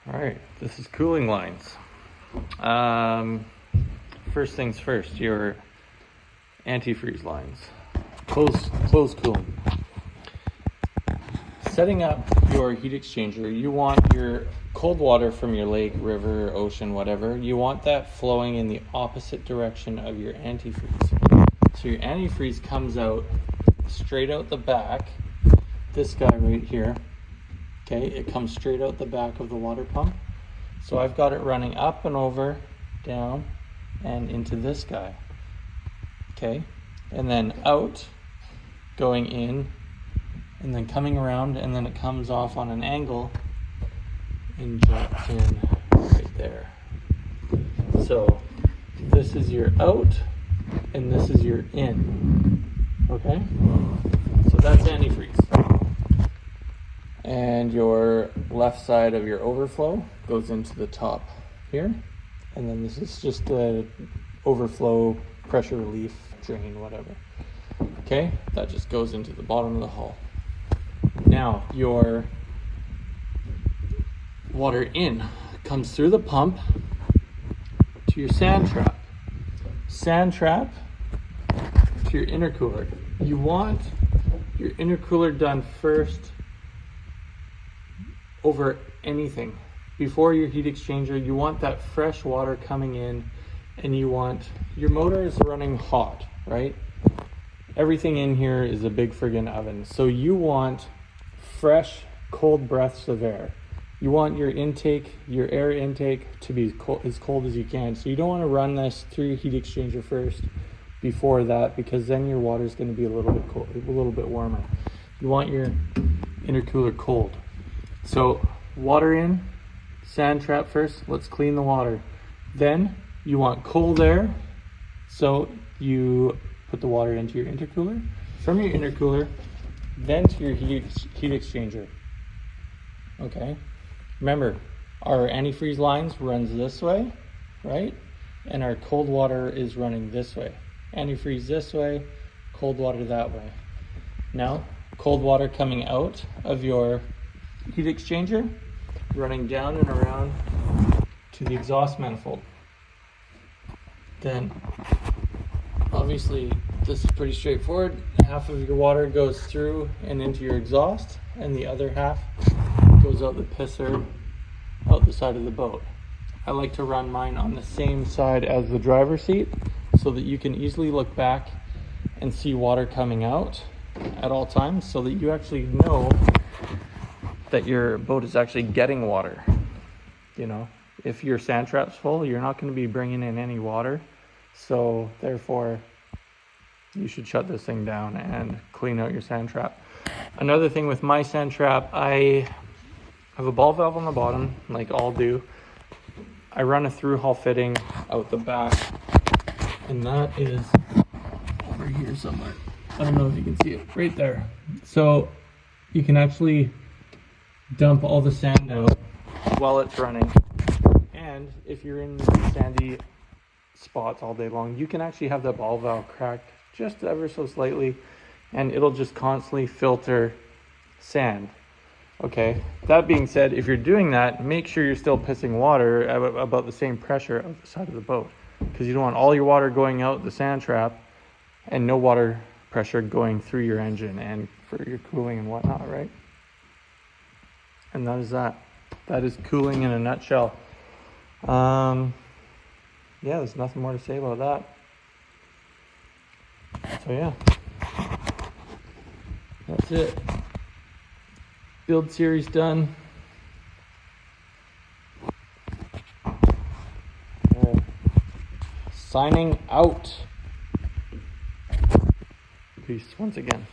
All right, this is cooling lines. First things first, your antifreeze lines. Close cooling. Setting up your heat exchanger, you want your cold water from your lake, river, ocean, whatever, you want that flowing in the opposite direction of your antifreeze. So your antifreeze comes out straight out the back, this guy right here. Okay, it comes straight out the back of the water pump. So I've got it running up and over, down, and into this guy. Okay, and then out, going in, and then coming around, and then it comes off on an angle and jets in right there. So this is your out, and this is your in. Okay, so that's antifreeze. And your left side of your overflow goes into the top here. And then this is just the overflow pressure relief drain, whatever. Okay, that just goes into the bottom of the hull. Now your water in comes through the pump to your sand trap. Sand trap to your intercooler. You want your intercooler done first over anything. Before your heat exchanger, you want that fresh water coming in, and you want your motor is running hot, right? Everything in here is a big friggin' oven. So you want fresh, cold breaths of air. You want your intake, your air intake to be as cold as you can. So you don't want to run this through your heat exchanger first before that, because then your water is going to be a little bit cold, a little bit warmer. You want your intercooler cold. So water in, sand trap first, let's clean the water. Then you want cold air, so you put the water into your intercooler, from your intercooler, then to your heat exchanger. Okay, remember our antifreeze lines runs this way, right? And our cold water is running this way. Antifreeze this way, cold water that way. Now, cold water coming out of your heat exchanger, running down and around to the exhaust manifold. Then obviously this is pretty straightforward. Half of your water goes through and into your exhaust, and the other half goes out the pisser, out the side of the boat. I like to run mine on the same side as the driver's seat so that you can easily look back and see water coming out at all times, so that you actually know that your boat is actually getting water. You know, if your sand trap's full, you're not going to be bringing in any water. So therefore, you should shut this thing down and clean out your sand trap. Another thing with my sand trap, I have a ball valve on the bottom, like all do. I run a through hull fitting out the back, and that is over here somewhere. I don't know if you can see it, right there. So you can actually dump all the sand out while it's running. And if you're in sandy spots all day long, you can actually have the ball valve cracked just ever so slightly, and it'll just constantly filter sand. Okay, that being said, if you're doing that, make sure you're still pissing water about the same pressure of the side of the boat, because you don't want all your water going out the sand trap and no water pressure going through your engine and for your cooling and whatnot, right? And that is that. That is cooling in a nutshell. Yeah, there's nothing more to say about that. So yeah, that's it. Build series done. Signing out. Peace once again.